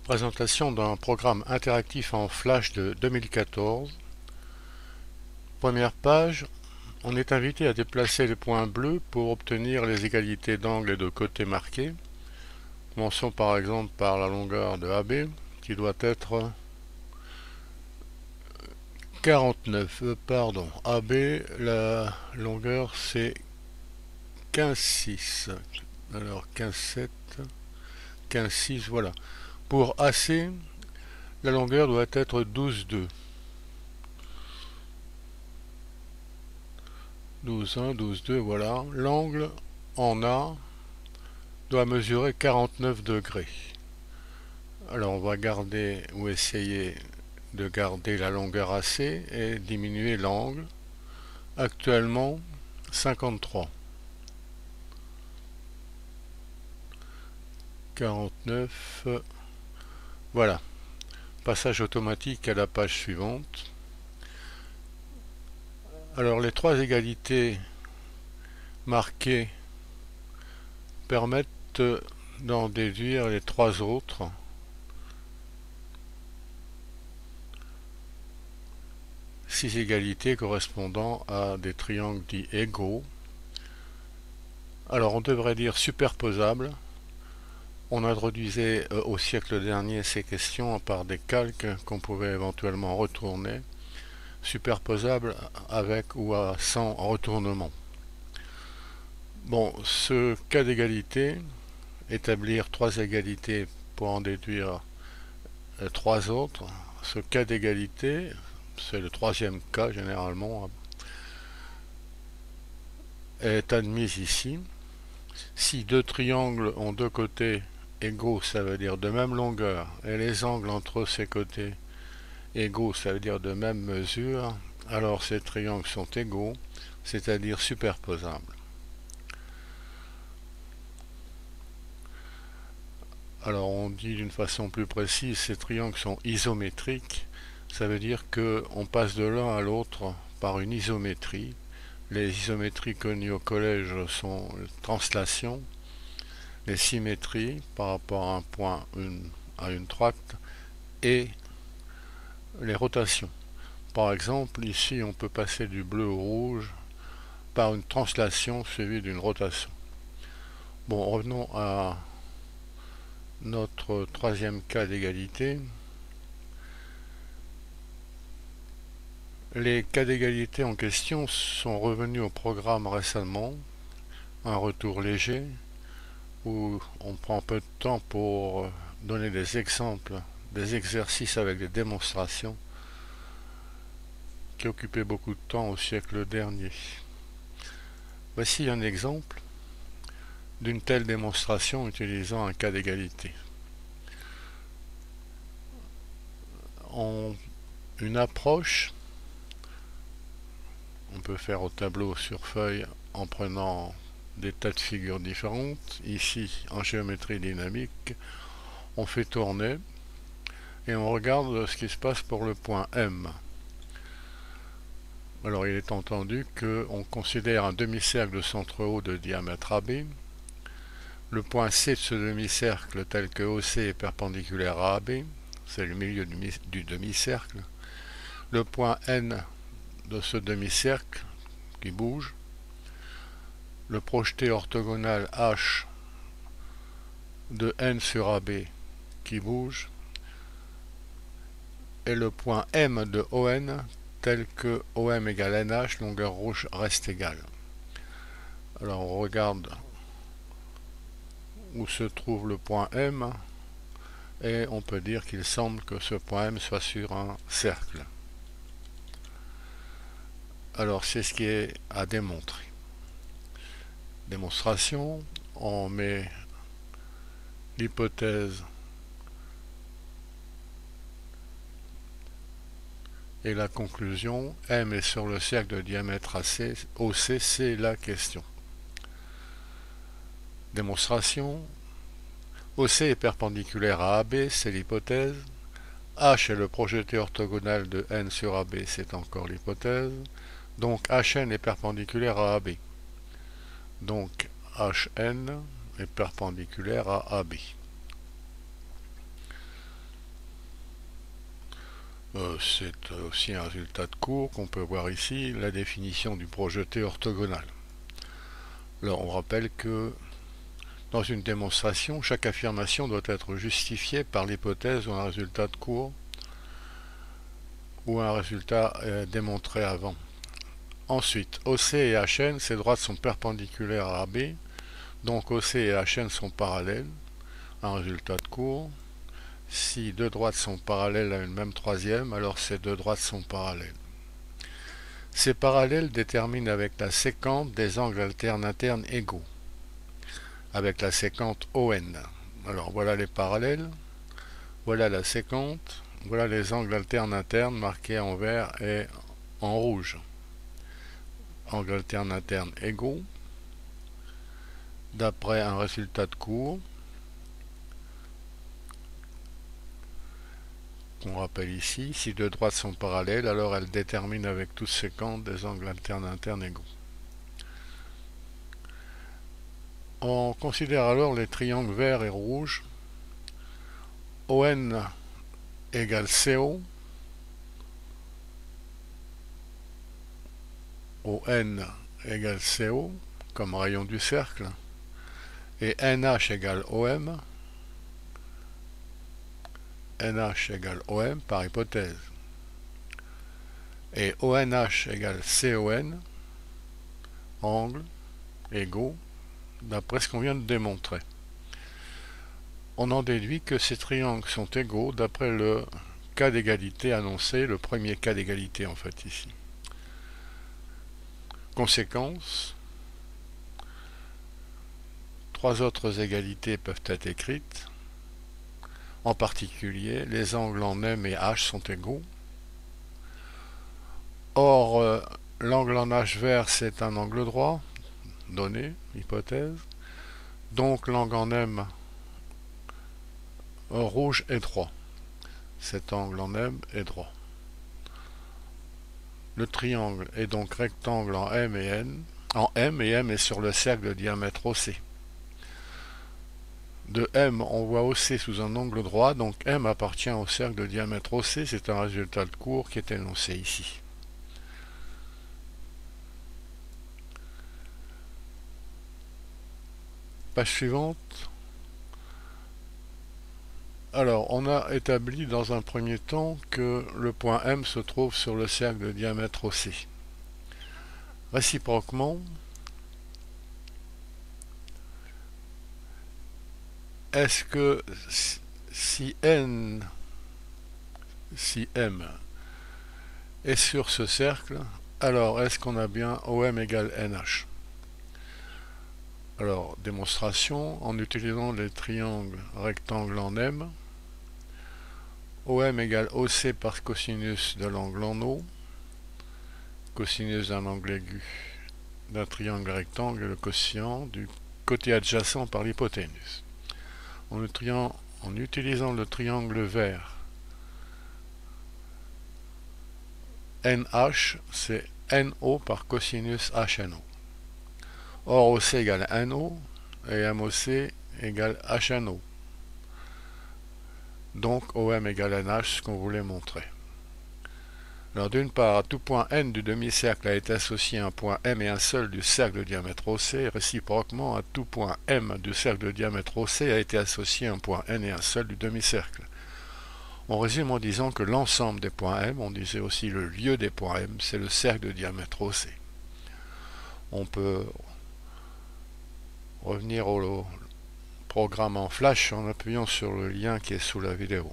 Présentation d'un programme interactif en Flash de 2014. Première page, on est invité à déplacer les points bleus pour obtenir les égalités d'angle et de côté marqués. Commençons par exemple par la longueur de AB qui doit être 49. Pardon, AB, la longueur c'est 15,6. Alors 15,7, 15,6, voilà. Pour AC, la longueur doit être 12,2. 12,1, 12,2, voilà. L'angle en A doit mesurer 49 degrés. Alors on va garder ou essayer de garder la longueur AC et diminuer l'angle. Actuellement 53. 49. Voilà. Passage automatique à la page suivante. Alors les trois égalités marquées permettent d'en déduire les trois autres. Six égalités correspondant à des triangles dits égaux. Alors on devrait dire superposables. On introduisait au siècle dernier ces questions par des calques qu'on pouvait éventuellement retourner, superposables avec ou sans retournement. Bon, ce cas d'égalité, établir trois égalités pour en déduire trois autres, ce cas d'égalité, c'est le troisième cas généralement, est admis ici. Si deux triangles ont deux côtés égaux, ça veut dire de même longueur, et les angles entre ces côtés égaux, ça veut dire de même mesure, alors ces triangles sont égaux, c'est-à-dire superposables. Alors on dit d'une façon plus précise, ces triangles sont isométriques, ça veut dire qu'on passe de l'un à l'autre par une isométrie. Les isométries connues au collège sont les translations, les symétries par rapport à un point, à une droite, et les rotations. Par exemple, ici on peut passer du bleu au rouge par une translation suivie d'une rotation. Bon, revenons à notre troisième cas d'égalité. Les cas d'égalité en question sont revenus au programme récemment, un retour léger, où on prend peu de temps pour donner des exemples, des exercices avec des démonstrations qui occupaient beaucoup de temps au siècle dernier. Voici un exemple d'une telle démonstration utilisant un cas d'égalité. Une approche, on peut faire au tableau sur feuille en prenant des tas de figures différentes. Ici, en géométrie dynamique, on fait tourner et on regarde ce qui se passe pour le point M. Alors il est entendu qu'on considère un demi-cercle de centre O de diamètre AB. Le point C de ce demi-cercle tel que OC est perpendiculaire à AB, c'est le milieu du demi-cercle. Le point N de ce demi-cercle qui bouge. Le projeté orthogonal H de N sur AB qui bouge. Et le point M de ON tel que OM égale NH, longueur rouge reste égale. Alors on regarde où se trouve le point M et on peut dire qu'il semble que ce point M soit sur un cercle. Alors c'est ce qui est à démontrer. Démonstration, on met l'hypothèse et la conclusion. M est sur le cercle de diamètre OC, c'est la question. Démonstration. OC est perpendiculaire à AB, c'est l'hypothèse. H est le projeté orthogonal de N sur AB, c'est encore l'hypothèse. Donc HN est perpendiculaire à AB. Donc HN est perpendiculaire à AB. C'est aussi un résultat de cours qu'on peut voir ici, la définition du projeté orthogonal. Alors on rappelle que dans une démonstration, chaque affirmation doit être justifiée par l'hypothèse ou un résultat de cours ou un résultat démontré avant. Ensuite, OC et HN, ces droites sont perpendiculaires à AB, donc OC et HN sont parallèles, un résultat de cours. Si deux droites sont parallèles à une même troisième, alors ces deux droites sont parallèles. Ces parallèles déterminent avec la séquente des angles alternes internes égaux, avec la séquente ON. Alors voilà les parallèles, voilà la séquente, voilà les angles alternes internes marqués en vert et en rouge. Angles alternes internes égaux, d'après un résultat de cours, qu'on rappelle ici, si deux droites sont parallèles, alors elles déterminent avec toute séquente des angles alternes internes égaux. On considère alors les triangles verts et rouges. ON égale CO, ON égale CO, comme rayon du cercle, et NH égale OM, NH égale OM par hypothèse, et ONH égale CON, angle, égaux, d'après ce qu'on vient de démontrer. On en déduit que ces triangles sont égaux d'après le cas d'égalité annoncé, le premier cas d'égalité en fait ici. Conséquence, trois autres égalités peuvent être écrites. En particulier, les angles en M et H sont égaux. Or, l'angle en H vert, c'est un angle droit, donné, hypothèse. Donc, l'angle en M rouge est droit. Cet angle en M est droit. Le triangle est donc rectangle en M et N. En M, et M est sur le cercle de diamètre OC. De M, on voit OC sous un angle droit, donc M appartient au cercle de diamètre OC, c'est un résultat de cours qui est énoncé ici. Page suivante. Alors, on a établi dans un premier temps que le point M se trouve sur le cercle de diamètre OC. Réciproquement, est-ce que si M est sur ce cercle, alors est-ce qu'on a bien OM égale NH? Alors, démonstration, en utilisant les triangles rectangles en M, OM égale OC par cosinus de l'angle en O, cosinus d'un angle aigu d'un triangle rectangle et le quotient du côté adjacent par l'hypoténuse. En utilisant le triangle vert, NH, c'est NO par cosinus HNO. Or, OC égale NO et MOC égale HNO. Donc, OM égale NH, ce qu'on voulait montrer. Alors, d'une part, à tout point N du demi-cercle a été associé un point M et un seul du cercle de diamètre OC, et réciproquement, à tout point M du cercle de diamètre OC a été associé un point N et un seul du demi-cercle. On résume en disant que l'ensemble des points M, on disait aussi le lieu des points M, c'est le cercle de diamètre OC. On peut revenir au programme en flash en appuyant sur le lien qui est sous la vidéo.